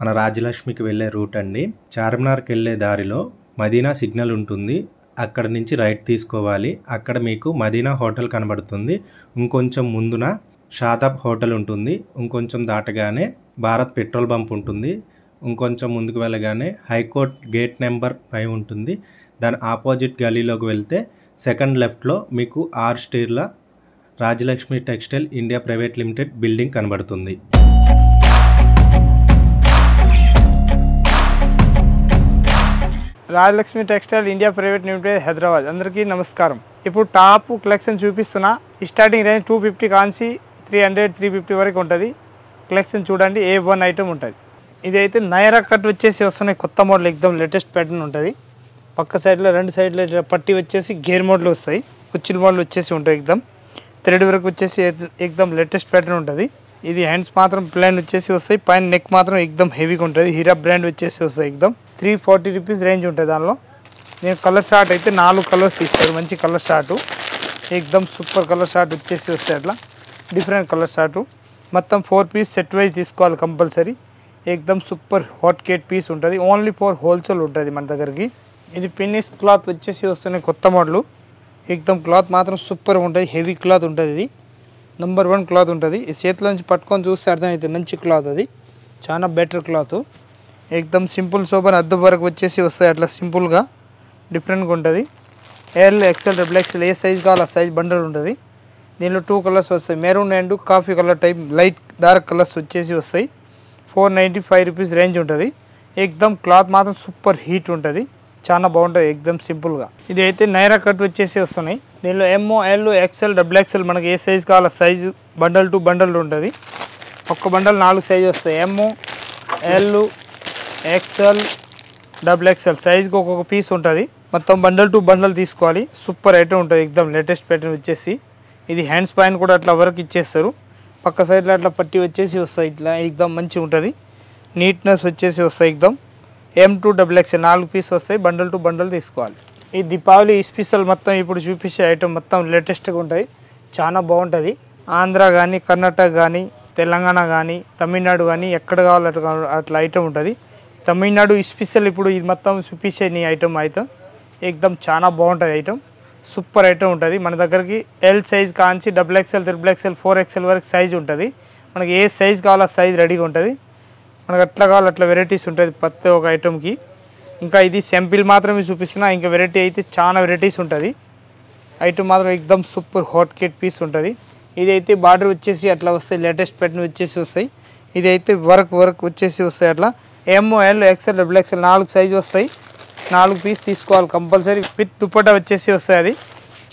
మన రాజలక్ష్మికి వెళ్ళే రూట్ అండి. చార్మినార్కి వెళ్ళే దారిలో మదీనా సిగ్నల్ ఉంటుంది. అక్కడ నుంచి రైట్ తీసుకోవాలి. అక్కడ మీకు మదీనా హోటల్ కనబడుతుంది. ఇంకొంచెం ముందున షాదాబ్ హోటల్ ఉంటుంది. ఇంకొంచెం దాటగానే భారత్ పెట్రోల్ బంక్ ఉంటుంది. ఇంకొంచెం ముందుకు వెళ్ళగానే హైకోర్ట్ గేట్ నెంబర్ 5 ఉంటుంది. దాని ఆపోజిట్ గలీలోకి వెళ్తే సెకండ్ లెఫ్ట్లో మీకు 6 స్టేర్ల Rajalakshmi textile India private limited building కనబడుతుంది. Rajalakshmi textile India private limited Hyderabad. అందరికీ నమస్కారం. ఇప్పుడు టాప్ కలెక్షన్ చూపిస్తున్నా. స్టార్టింగ్ రేంజ్ 250 కాంచి 300-350 వరకు ఉంటుంది. కలెక్షన్ చూడండి. A1 ఐటమ్ ఉంటుంది. ఇది అయితే నైరా కట్ వచ్చేసి వస్తున్నాయి. కొత్త మోడల్ ఎక్దమ్ లేటెస్ట్ ప్యాటర్న్ ఉంటుంది. పక్క సైడ్లో 2 సైడ్లో పట్టి వచ్చేసి గేర్ మోడల్ వస్తాయి. కుచ్చిల్ మోడల్ వచ్చేసి ఉంటాయి. ఎక్దమ్ థ్రెడ్ వరకు వచ్చేసి ఎక్దమ్ లేటెస్ట్ ప్యాటర్న్ ఉంటుంది. ఇది హ్యాండ్స్ మాత్రం ప్లెయిన్ వచ్చేసి వస్తాయి. పైన నెక్ మాత్రం ఎక్దమ్ హెవీగా ఉంటుంది. హీరా బ్రాండ్ వచ్చేసి వస్తాయి. ఎక్దమ్ 340 రూపీస్ రేంజ్ ఉంటుంది. దానిలో నేను కలర్ షార్ట్ అయితే 4 కలర్స్ ఇస్తారు. మంచి కలర్ షార్టు ఎక్దమ్ సూపర్ కలర్ షార్ట్ వచ్చేసి వస్తాయి. అట్లా డిఫరెంట్ కలర్ షార్టు మొత్తం 4 పీస్ సెట్ వైజ్ తీసుకోవాలి కంపల్సరీ. ఎక్దమ్ సూపర్ హాట్ కేట్ పీస్ ఉంటుంది. ఓన్లీ ఫర్ హోల్సేల్ ఉంటుంది మన దగ్గరికి. ఇది ఫినిష్ క్లాత్ వచ్చేసి వస్తున్నాయి. కొత్త మోడలు ఎక్దమ్ క్లాత్ మాత్రం సూపర్ ఉంటుంది. హెవీ క్లాత్ ఉంటుంది. ఇది నెంబర్ 1 క్లాత్ ఉంటుంది. ఈ చేతిలో నుంచి పట్టుకొని చూస్తే అర్థమవుతుంది. మంచి క్లాత్ అది చాలా బెటర్ క్లాత్. ఎక్దమ్ సింపుల్ సోబర్ అద్దె వరకు వచ్చేసి వస్తాయి. అట్లా సింపుల్గా డిఫరెంట్గా ఉంటుంది. ఎల్ ఎక్సెల్ డబుల్ ఎక్సెల్ ఏ సైజ్ కావాలి ఆ సైజ్ బండల్ ఉంటుంది. దీనిలో 2 కలర్స్ వస్తాయి. Maroon and coffee colour type light dark colours వచ్చేసి వస్తాయి. 495 రూపీస్ రేంజ్ ఉంటుంది. ఎక్దమ్ క్లాత్ మాత్రం సూపర్ హీట్ ఉంటుంది. చాలా బాగుంటుంది. ఎక్దమ్ సింపుల్గా ఇది అయితే నైరా కట్ వచ్చేసి వస్తున్నాయి. దీనిలో M O L XL double XL మనకి ఏ సైజ్ కావాలో సైజు బండల్ టు బండల్ ఉంటుంది. ఒక్క బండల్ 4 సైజు వస్తాయి. M O L XL double XL సైజ్కి ఒక్కొక్క పీస్ ఉంటుంది. మొత్తం బండల్ టు బండల్ తీసుకోవాలి. సూపర్ ఐటమ్ ఉంటుంది. ఎక్దమ్ లేటెస్ట్ ప్యాటర్న్ వచ్చేసి ఇది హ్యాండ్స్ పైన కూడా అట్లా వర్క్ ఇచ్చేస్తారు. పక్క సైడ్లో అట్లా పట్టి వచ్చేసి వస్తాయి. ఇట్లా ఎక్దమ్ మంచిగా ఉంటుంది. నీట్నెస్ వచ్చేసి వస్తాయి. ఎక్దమ్ M2XXL 4 పీస్ వస్తాయి. బండల్ టు బండల్ తీసుకోవాలి. ఈ దీపావళి స్పెషల్ మొత్తం ఇప్పుడు చూపించే ఐటమ్ మొత్తం లేటెస్ట్గా ఉంటాయి. చాలా బాగుంటుంది. ఆంధ్ర కానీ కర్ణాటక కానీ తెలంగాణ కానీ తమిళనాడు కానీ ఎక్కడ కావాలి అట్లా ఐటమ్ ఉంటుంది. తమిళనాడు స్పెషల్ ఇప్పుడు ఇది మొత్తం చూపించే నీ ఐటమ్ అయితే ఎక్దమ్ చాలా బాగుంటుంది. ఐటమ్ సూపర్ ఐటమ్ ఉంటుంది. మన దగ్గరికి ఎల్ సైజ్ కాంచి XXL, XXL, 4XL వరకు సైజ్ ఉంటుంది. మనకి ఏ సైజ్ కావాలో ఆ సైజ్ రెడీగా ఉంటుంది. మనకు అట్లా కావాలి అట్లా వెరైటీస్ ఉంటుంది ప్రతి ఒక్క ఐటమ్కి. ఇంకా ఇది శాంపిల్ మాత్రమే చూపిస్తున్నా. ఇంకా వెరైటీ అయితే చాలా వెరైటీస్ ఉంటుంది. ఐటమ్ మాత్రం ఎక్దమ్ సూపర్ హాట్ కేట్ పీస్ ఉంటుంది. ఇది అయితే బార్డర్ వచ్చేసి అట్లా వస్తాయి. లేటెస్ట్ ప్యాటర్న్ వచ్చేసి వస్తాయి. ఇది అయితే వర్క్ వచ్చేసి వస్తాయి. అట్లా MOL XL XXL 4 సైజు వస్తాయి. 4 పీస్ తీసుకోవాలి కంపల్సరీ. విత్ దుపట్టా వచ్చేసి వస్తాయి. అది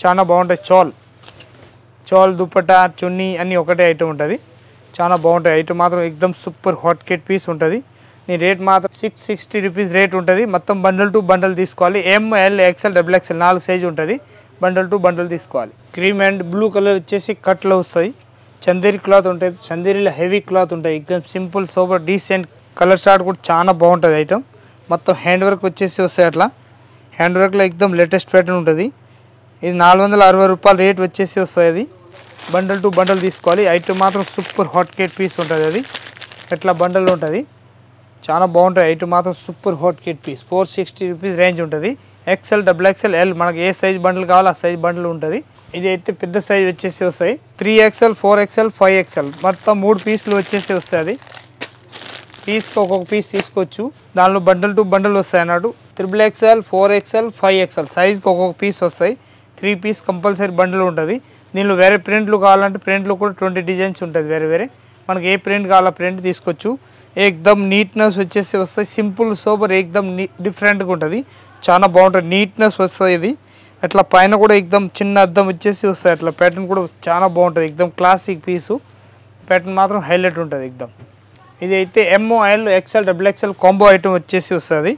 చాలా బాగుంటుంది. చోల్ దుపట్టా చున్నీ అన్నీ ఒకటే ఐటమ్ ఉంటుంది. చాలా బాగుంటుంది. ఐటమ్ మాత్రం ఎక్దమ్ సూపర్ హాట్ కేట్ పీస్ ఉంటుంది. నీ రేట్ మాత్రం 660 రూపీస్ రేట్ ఉంటుంది. మొత్తం బండల్ టు బండల్ తీసుకోవాలి. ML XL XXL 4 సైజు ఉంటుంది. బండల్ టు బండల్ తీసుకోవాలి. క్రీమ్ అండ్ బ్లూ కలర్ వచ్చేసి కట్లో వస్తాయి. చందేరి క్లాత్ ఉంటుంది. చందేరిలో హెవీ క్లాత్ ఉంటుంది. ఎక్దమ్ simple super decent colour short కూడా చాలా బాగుంటుంది. ఐటమ్ మొత్తం హ్యాండ్ వర్క్ వచ్చేసి వస్తాయి. అట్లా హ్యాండ్ వర్క్లో ఎక్దమ్ లేటెస్ట్ ప్యాటర్న్ ఉంటుంది. ఇది 460 రూపాయలు రేట్ వచ్చేసి వస్తుంది. అది బండల్ టు బండల్ తీసుకోవాలి. ఐటమ్ మాత్రం సూపర్ హాట్ కేట్ పీస్ ఉంటుంది. అది ఎట్లా బండల్ ఉంటుంది. చాలా బాగుంటుంది. ఐటమ్ మాత్రం super hot cake piece 460 rupees range ఉంటుంది. XL XXL L మనకి ఏ సైజ్ బండల్ కావాలో ఆ సైజ్ బండల్ ఉంటుంది. ఇది అయితే పెద్ద సైజ్ వచ్చేసి వస్తాయి. 3XL, 4XL, 5XL మొత్తం 3 పీసులు వచ్చేసి వస్తాయి. అది పీస్కి ఒక్కొక్క పీస్ తీసుకోవచ్చు. దానిలో బండల్ టు బండల్ వస్తాయి అన్నట్టు. XXL, 4XL, 5XL సైజ్కి ఒక్కొక్క పీస్ వస్తాయి. 3 పీస్ కంపల్సరీ బండల్ ఉంటుంది. దీనిలో వేరే ప్రింట్లు కావాలంటే ప్రింట్లో కూడా 20 డిజైన్స్ ఉంటుంది. వేరే మనకి ఏ ప్రింట్ కావాలో ప్రింట్ తీసుకోవచ్చు. ఎక్దమ్ నీట్నెస్ వచ్చేసి వస్తాయి. సింపుల్ సూపర్ ఎక్దమ్ డిఫరెంట్గా ఉంటుంది. చాలా బాగుంటుంది. నీట్నెస్ వస్తుంది. ఇది అట్లా పైన కూడా ఎక్దమ్ చిన్న అద్దం వచ్చేసి వస్తాయి. అట్లా ప్యాటర్న్ కూడా చాలా బాగుంటుంది. ఎక్దమ్ క్లాసిక్ పీసు. ప్యాటర్న్ మాత్రం హైలైట్ ఉంటుంది. ఎక్దమ్ ఇది అయితే MOL XL XXL combo item వచ్చేసి వస్తుంది.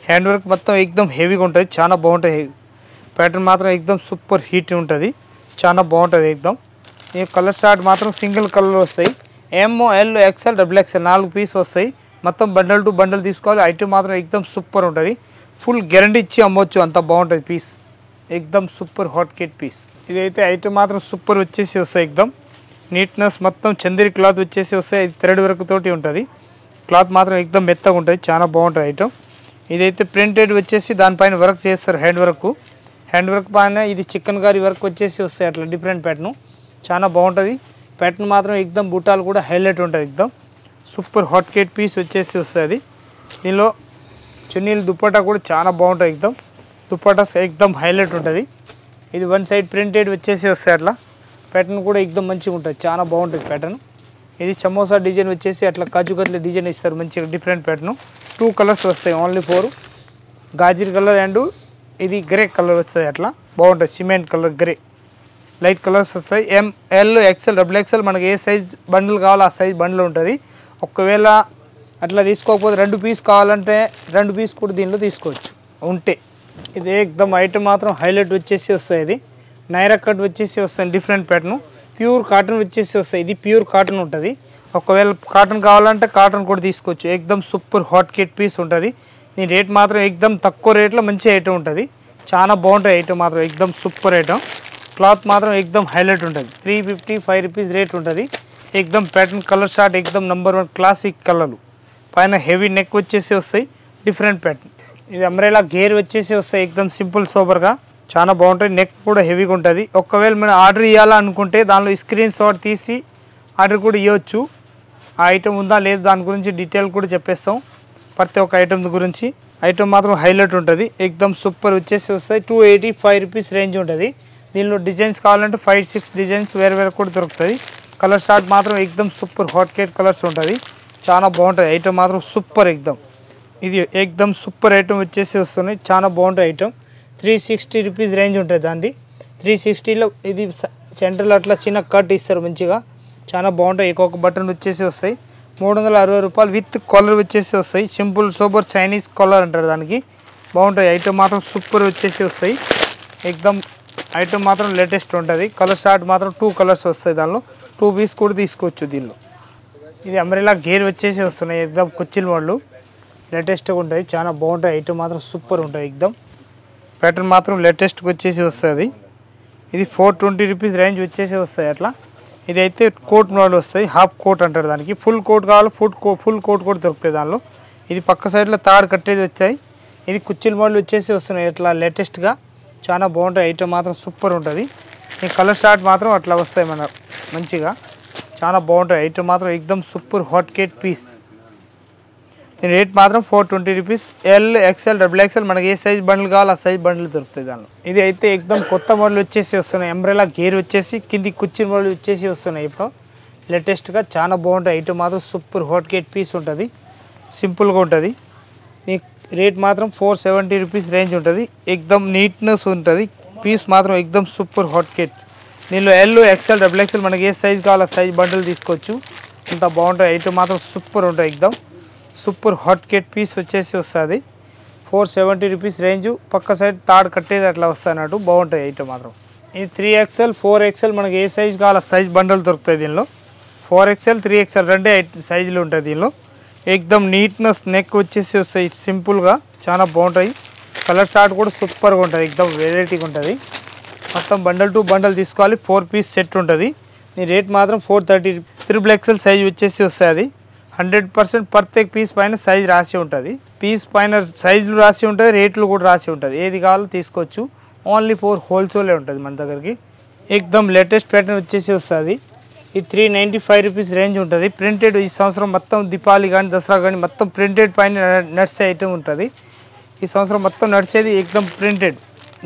హ్యాండ్ వర్క్ మొత్తం ఎక్దమ్ హెవీగా ఉంటుంది. చాలా బాగుంటుంది. ప్యాటర్న్ మాత్రం ఎక్దమ్ సూపర్ హీట్ ఉంటుంది. చాలా బాగుంటుంది. ఎక్దమ్ ఈ కలర్ షార్ట్ మాత్రం సింగిల్ కలర్ వస్తాయి. MOL XL XXL 4 పీస్ వస్తాయి. మొత్తం బండల్ టు బండల్ తీసుకోవాలి. ఐటమ్ మాత్రం ఎక్దమ్ సూపర్ ఉంటుంది. ఫుల్ గ్యారంటీ ఇచ్చి అమ్మవచ్చు. అంత బాగుంటుంది పీస్. ఎక్దమ్ సూపర్ హాట్ కేట్ పీస్. ఇదైతే ఐటమ్ మాత్రం సూపర్ వచ్చేసి వస్తాయి. ఎక్దమ్ నీట్నెస్ మొత్తం చందేరి క్లాత్ వచ్చేసి వస్తాయి. థ్రెడ్ వర్క్ తోటి ఉంటుంది. క్లాత్ మాత్రం ఎక్దమ్ మెత్తగా ఉంటుంది, చాలా బాగుంటుంది ఐటమ్. ఇదైతే ప్రింటెడ్ వచ్చేసి దానిపైన వర్క్ చేస్తారు, హ్యాండ్ వర్క్ పైన ఇది చికెన్ కర్రీ వర్క్ వచ్చేసి వస్తాయి అట్లా డిఫరెంట్ ప్యాటర్న్, చాలా బాగుంటుంది. ప్యాటర్న్ మాత్రం ఎక్దమ్ బుట్టాలు కూడా హైలైట్ ఉంటుంది, ఎక్దమ్ సూపర్ హాట్ కేక్ పీస్ వచ్చేసి వస్తుంది. దీనిలో చున్నీలు దుప్పట్టా కూడా చాలా బాగుంటుంది, ఎక్దమ్ దుప్పట్టా ఎక్దమ్ హైలైట్ ఉంటుంది. ఇది వన్ సైడ్ ప్రింటెడ్ వచ్చేసి వస్తాయి అట్లా, ప్యాటర్న్ కూడా ఎక్దమ్ మంచిగా ఉంటుంది, చాలా బాగుంటుంది ప్యాటర్న్. ఇది సమోసా డిజైన్ వచ్చేసి అట్లా కాజు కత్లీ డిజైన్ ఇస్తారు, మంచిగా డిఫరెంట్ ప్యాటర్న్. 2 కలర్స్ వస్తాయి, ఓన్లీ 4, గాజర్ కలర్ అండ్ ఇది గ్రే కలర్ వస్తుంది, అట్లా బాగుంటుంది. Cement colour grey light colours వస్తాయి. ML XL XXL మనకి ఏ సైజ్ బండిల్ కావాలో ఆ సైజ్ బండిల్ ఉంటుంది. ఒకవేళ అట్లా తీసుకోకపోతే 2 పీస్ కావాలంటే 2 పీస్ కూడా దీనిలో తీసుకోవచ్చు ఉంటే. ఇది ఎక్దమ్ ఐటమ్ మాత్రం హైలైట్ వచ్చేసి వస్తాయి. ఇది నైరా కట్ వచ్చేసి వస్తాయి, డిఫరెంట్ ప్యాటర్న్. ప్యూర్ కాటన్ వచ్చేసి వస్తాయి, ఇది ప్యూర్ కాటన్ ఉంటుంది. ఒకవేళ కాటన్ కావాలంటే కాటన్ కూడా తీసుకోవచ్చు. ఎక్దమ్ సూపర్ హాట్ కేక్ పీస్ ఉంటుంది. దీని రేట్ మాత్రం ఎక్దమ్ తక్కువ రేట్లో మంచి ఐటమ్ ఉంటుంది, చాలా బాగుంటుంది ఐటమ్ మాత్రం, ఎక్దమ్ సూపర్ ఐటమ్. క్లాత్ మాత్రం ఎక్దమ్ హైలైట్ ఉంటుంది. 355 రూపీస్ రేట్ ఉంటుంది. ఎక్దమ్ ప్యాటర్న్ కలర్ షార్ట్ ఎక్దమ్ నంబర్ 1 క్లాసిక్ కలర్లు. పైన హెవీ నెక్ వచ్చేసి వస్తాయి, డిఫరెంట్ ప్యాటర్న్. ఇది అంబ్రెలా గేర్ వచ్చేసి వస్తాయి, ఎక్దమ్ సింపుల్ సోబర్గా చాలా బాగుంటుంది. నెక్ కూడా హెవీగా ఉంటుంది. ఒకవేళ మనం ఆర్డర్ ఇవ్వాలనుకుంటే దానిలో స్క్రీన్ షాట్ తీసి ఆర్డర్ కూడా ఇవ్వచ్చు. ఆ ఐటమ్ ఉందా లేదు దాని గురించి డీటెయిల్ కూడా చెప్పేస్తాం, ప్రతి ఒక్క ఐటమ్ గురించి. ఐటమ్ మాత్రం హైలైట్ ఉంటుంది, ఎక్దమ్ సూపర్ వచ్చేసి వస్తాయి. 285 రూపీస్ రేంజ్ ఉంటుంది. దీనిలో డిజైన్స్ కావాలంటే 5-6 డిజైన్స్ వేరే కూడా దొరుకుతుంది. కలర్ షార్ట్ మాత్రం ఎక్దమ్ సూపర్ హాట్ కేక్ కలర్స్ ఉంటుంది, చాలా బాగుంటుంది ఐటమ్ మాత్రం సూపర్ ఎక్దమ్. ఇది ఎక్దమ్ సూపర్ ఐటమ్ వచ్చేసి వస్తున్నాయి, చాలా బాగుంటుంది ఐటమ్. 360 రూపీస్ రేంజ్ ఉంటుంది దాన్ని. 360లో ఇది సెంటర్లో అట్లా చిన్న కట్ ఇస్తారు మంచిగా, చాలా బాగుంటాయి. ఒక్కొక్క బటన్ వచ్చేసి వస్తాయి. 360 రూపాయలు విత్ కాలర్ వచ్చేసి వస్తాయి. సింపుల్ సూపర్ చైనీస్ కాలర్ అంటారు దానికి, బాగుంటాయి ఐటమ్ మాత్రం సూపర్ వచ్చేసి వస్తాయి. ఎక్దమ్ ఐటమ్ మాత్రం లేటెస్ట్ ఉంటుంది. కలర్ షార్ట్ మాత్రం 2 కలర్స్ వస్తాయి, దానిలో 2 పీస్ కూడా తీసుకోవచ్చు దీనిలో. ఇది అంబ్రెలా గేర్ వచ్చేసి వస్తున్నాయి, ఎక్దమ్ కుచ్చిల్ వాళ్ళు లేటెస్ట్గా ఉంటుంది, చాలా బాగుంటాయి ఐటమ్ మాత్రం సూపర్ ఉంటుంది. ఎక్దమ్ ప్యాటర్న్ మాత్రం లేటెస్ట్గా వచ్చేసి వస్తుంది. ఇది 420 రూపీస్ రేంజ్ వచ్చేసి వస్తాయి అట్లా. ఇది అయితే కోట్ మోడల్ వస్తాయి, హాఫ్ కోట్ అంటారు దానికి. ఫుల్ కోట్ కావాలి, ఫుల్ కోట్ కూడా దొరుకుతాయి దానిలో. ఇది పక్క సైడ్లో తాడు కట్టేది వచ్చాయి. ఇది కుచ్చిల్ మోడల్ వచ్చేసి వస్తున్నాయి అట్లా లేటెస్ట్గా, చాలా బాగుంటాయి ఐటమ్ మాత్రం సూపర్ ఉంటుంది. ఈ కలర్ షార్ట్ మాత్రం అట్లా వస్తాయి మన మంచిగా, చాలా బాగుంటాయి ఐటమ్ మాత్రం ఎక్దమ్ సూపర్ హాట్ కేక్ పీస్. దీని రేట్ మాత్రం 420 రూపీస్. L XL XXL మనకి ఏ సైజ్ బండ్లు కావాలో ఆ సైజ్ బండ్లు దొరుకుతాయి దానిలో. ఇది అయితే ఎక్దమ్ కొత్త మోడల్ వచ్చేసి వస్తున్నాయి, అంబ్రెలా గేర్ వచ్చేసి కింది కుర్చీ మోడల్ వచ్చేసి వస్తున్నాయి ఇప్పుడు లేటెస్ట్గా, చాలా బాగుంటాయి ఐటమ్ మాత్రం సూపర్ హాట్ కేక్ పీస్ ఉంటుంది, సింపుల్గా ఉంటుంది. ఈ రేట్ మాత్రం 470 రూపీస్ రేంజ్ ఉంటుంది. ఎక్దమ్ నీట్నెస్ ఉంటుంది, పీస్ మాత్రం ఎక్దమ్ సూపర్ హాట్ కేక్. దీనిలో L XL XXL మనకి ఏ సైజ్ కావాలో ఆ సైజ్ బండ్లు తీసుకోవచ్చు, అంత బాగుంటాయి ఐటమ్ మాత్రం సూపర్ ఉంటుంది. ఎక్దమ్ సూపర్ హాట్ కేక్ పీస్ వచ్చేసి వస్తుంది. 470 రూపీస్ రేంజు. పక్క సైడ్ తాడు కట్టేది అట్లా వస్తాయి అన్నట్టు, బాగుంటాయి ఐటమ్ మాత్రం. ఇది 3XL 4XL మనకి ఏ సైజ్ కావాలో సైజ్ బండలు దొరుకుతాయి దీనిలో. 4XL 3XL రెండే సైజులు ఉంటాయి దీనిలో. ఎక్దమ్ నీట్నెస్ నెక్ వచ్చేసి వస్తాయి సింపుల్గా, చాలా బాగుంటాయి. కలర్ షార్ట్ కూడా సూపర్గా ఉంటుంది, ఎక్దమ్ వెరైటీగా ఉంటుంది. మొత్తం బండల్ టు బండల్ తీసుకోవాలి, 4 పీస్ సెట్ ఉంటుంది. ఈ రేట్ మాత్రం 430. XXL సైజ్ వచ్చేసి వస్తుంది. అది 100% ప్రత్యేక పీస్ పైన సైజ్ రాసి ఉంటుంది, పీస్ పైన సైజులు రాసి ఉంటుంది, రేట్లు కూడా రాసి ఉంటుంది. ఏది కావాలో తీసుకోవచ్చు. ఓన్లీ 4 హోల్సేలే ఉంటుంది మన దగ్గరికి. ఎక్దమ్ లేటెస్ట్ ప్యాటర్న్ వచ్చేసి వస్తుంది. ఇది 395 రూపీస్ రేంజ్ ఉంటుంది. ప్రింటెడ్ ఈ సంవత్సరం మొత్తం దీపావళి కానీ దసరా కానీ మొత్తం ప్రింటెడ్ పైన నడిచే ఐటమ్ ఉంటుంది. ఈ సంవత్సరం మొత్తం నడిచేది ఎక్దమ్ ప్రింటెడ్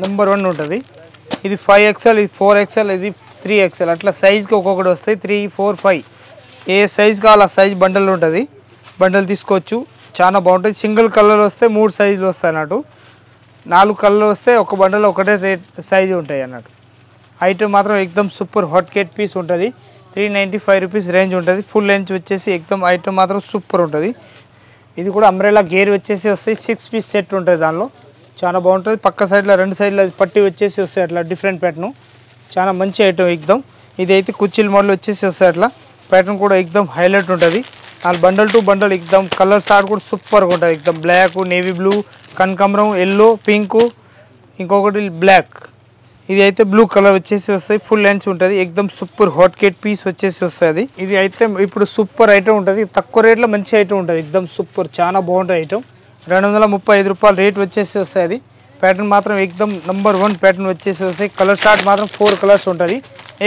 నెంబర్ 1 ఉంటుంది. ఇది 5XL, ఇది 4XL, ఇది 3XL అట్లా సైజ్కి ఒక్కొక్కటి వస్తాయి. 3, 4, 5 ఏ సైజ్ కావాలో ఆ సైజ్ బండల్ ఉంటుంది, బండల్ తీసుకోవచ్చు. చాలా బాగుంటుంది. సింగిల్ కలర్ వస్తే 3 సైజులు వస్తాయి అన్నట్టు, 4 కలర్ వస్తే ఒక బండల్ ఒకటే రేట్ సైజు ఉంటాయి అన్నట్టు. ఐటమ్ మాత్రం ఎక్దమ్ సూపర్ హాట్ కేక్ పీస్ ఉంటుంది. 395 రూపీస్ రేంజ్ ఉంటుంది. ఫుల్ లెంత్ వచ్చేసి ఎక్దమ్ ఐటమ్ మాత్రం సూపర్ ఉంటుంది. ఇది కూడా అంబ్రెలా గేర్ వచ్చేసి వస్తాయి. 6 పీస్ సెట్ ఉంటుంది దానిలో, చాలా బాగుంటుంది. పక్క సైడ్లో 2 సైడ్లో పట్టి వచ్చేసి వస్తాయి అట్లా డిఫరెంట్ ప్యాటర్న్, చాలా మంచి ఐటమ్ ఎక్దమ్. ఇది అయితే కుచ్చిల్ మోడల్ వచ్చేసి వస్తాయి అట్లా, ప్యాటర్న్ కూడా ఎక్దమ్ హైలైట్ ఉంటుంది. బండల్ టు బండల్ ఎక్దమ్ కలర్ షార్ట్ కూడా సూపర్గా ఉంటుంది. ఎక్దమ్ బ్లాక్, నేవీ బ్లూ, కనకాంబరం, ఎల్లో, పింక్, ఇంకొకటి బ్లాక్, ఇది అయితే బ్లూ కలర్ వచ్చేసి వస్తాయి, ఫుల్ లెన్స్ ఉంటుంది, ఎక్దమ్ సూపర్ హాట్ కేట్ పీస్ వచ్చేసి వస్తుంది. ఇది అయితే ఇప్పుడు సూపర్ ఐటమ్ ఉంటుంది, తక్కువ రేట్లో మంచి ఐటమ్ ఉంటుంది, ఎక్దమ్ సూపర్ చాలా బాగుంటుంది ఐటమ్. 235 రూపాయలు రేట్ వచ్చేసి వస్తుంది. ప్యాటర్న్ మాత్రం ఎక్దమ్ నంబర్ 1 ప్యాటర్న్ వచ్చేసి వస్తాయి. కలర్ షార్ట్ మాత్రం 4 కలర్స్ ఉంటుంది,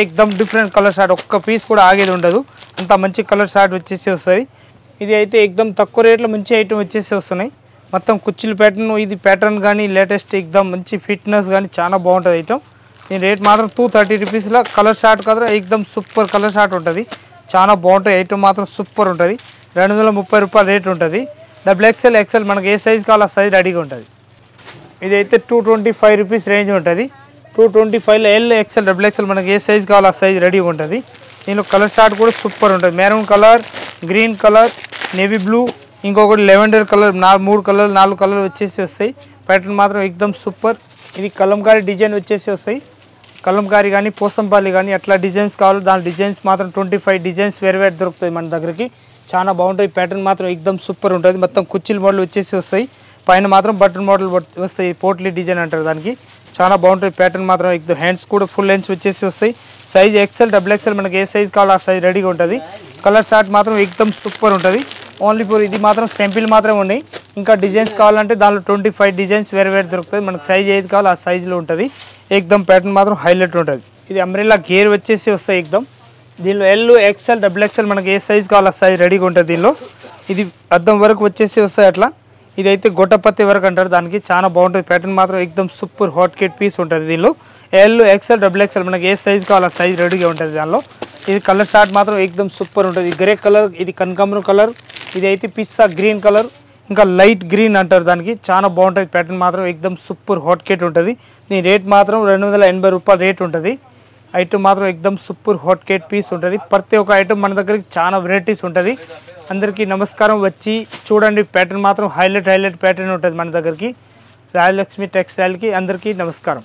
ఎక్దమ్ డిఫరెంట్ కలర్ షార్ట్, ఒక్క పీస్ కూడా ఆగేది ఉండదు, అంత మంచి కలర్ షార్ట్ వచ్చేసి వస్తుంది. ఇది అయితే ఎక్దమ్ తక్కువ రేట్లో మంచి ఐటమ్ వచ్చేసి వస్తున్నాయి. మొత్తం కుర్చీలు ప్యాటర్న్, ఇది ప్యాటర్న్ కానీ లేటెస్ట్ ఎక్దమ్ మంచి ఫిట్నెస్ కానీ చాలా బాగుంటుంది ఐటమ్. దీని రేట్ మాత్రం 230 రూపీస్లో కలర్ షార్ట్ కదా, ఎక్దమ్ సూపర్ కలర్ షార్ట్ ఉంటుంది, చాలా బాగుంటుంది ఐటమ్ మాత్రం సూపర్ ఉంటుంది. 230 రూపాయలు రేట్ ఉంటుంది. XXL XL మనకి ఏ సైజ్ కావాలో ఆ సైజ్ రెడీగా ఉంటుంది. ఇదైతే 225 రూపీస్ రేంజ్ ఉంటుంది. 225లో L XL XXL మనకి ఏ సైజ్ కావాలో ఆ సైజ్ రెడీగా ఉంటుంది. దీనిలో కలర్ షార్ట్ కూడా సూపర్ ఉంటుంది, maroon colour, green colour, navy blue, ఇంకొకటి లెవెండర్ కలర్, 3 కలర్ 4 కలర్ వచ్చేసి వస్తాయి. ప్యాటర్న్ మాత్రం ఎక్దమ్ సూపర్. ఇది కలంకారీ డిజైన్ వచ్చేసి వస్తాయి, కలంకారీ కానీ పోసంపల్లి కానీ అట్లా డిజైన్స్ కావాలి, దాని డిజైన్స్ మాత్రం 25 డిజైన్స్ వేరే దొరుకుతాయి మన దగ్గరికి, చాలా బాగుంటాయి. ప్యాటర్న్ మాత్రం ఎక్దమ్ సూపర్ ఉంటుంది. మొత్తం కుర్చీల మోడల్ వచ్చేసి వస్తాయి, పైన మాత్రం బటన్ మోడల్ వస్తాయి, పోట్లీ డిజైన్ అంటారు దానికి, చాలా బాగుంటుంది. ప్యాటర్న్ మాత్రం ఎక్దమ్ హ్యాండ్స్ కూడా ఫుల్ లెన్స్ వచ్చేసి వస్తాయి. సైజ్ XL XXL మనకి ఏ సైజ్ కావాలో ఆ సైజ్ రెడీగా ఉంటుంది. కలర్ షార్ట్ మాత్రం ఎక్దమ్ సూపర్ ఉంటుంది. ఓన్లీ ఫర్ ఇది మాత్రం సింపుల్ మాత్రమే ఉన్నాయి, ఇంకా డిజైన్స్ కావాలంటే దానిలో 25 డిజైన్స్ వేరే దొరుకుతుంది, మనకు సైజ్ ఏది కావాలో ఆ సైజులో ఉంటుంది. ఎక్దమ్ ప్యాటర్న్ మాత్రం హైలైట్ ఉంటుంది. ఇది అంబ్రెల్లా గేర్ వచ్చేసి వస్తాయి ఎక్దమ్. దీనిలో L XL XXL మనకి ఏ సైజ్ కావాలో ఆ సైజ్ రెడీగా ఉంటుంది. దీనిలో ఇది అద్దం వరకు వచ్చేసి వస్తాయి అట్లా. ఇదైతే గొట్టపత్తి వరకు అంటారు దానికి, చాలా బాగుంటుంది. ప్యాటర్న్ మాత్రం ఎక్దమ్ సూపర్ హాట్ కేట్ పీస్ ఉంటుంది. దీనిలో L XL XXL మనకి ఏ సైజ్ కావాలో ఆ సైజ్ రెడీగా ఉంటుంది దానిలో. ఇది కలర్ షార్ట్ మాత్రం ఎక్దమ్ సూపర్ ఉంటుంది. గ్రే కలర్, ఇది కనకాంబరం కలర్, ఇది అయితే పిస్తా గ్రీన్ కలర్, ఇంకా లైట్ గ్రీన్ అంటారు దానికి, చాలా బాగుంటుంది. ప్యాటర్న్ మాత్రం ఎక్దమ్ సూపర్ హాట్ కేట్ ఉంటుంది. దీని రేట్ మాత్రం 280 రూపాయలు రేట్ ఉంటుంది. ఐటమ్ మాత్రం ఎక్దమ్ సూపర్ హాట్ కేట్ పీస్ ఉంటుంది. ప్రతి ఒక్క ఐటమ్ మన దగ్గరికి చాలా వెరైటీస్ ఉంటుంది. అందరికీ నమస్కారం, వచ్చి చూడండి. ప్యాటర్న్ మాత్రం హైలైట్ ప్యాటర్న్ ఉంటుంది మన దగ్గరికి. రాయలక్ష్మి టెక్స్టైల్కి అందరికీ నమస్కారం.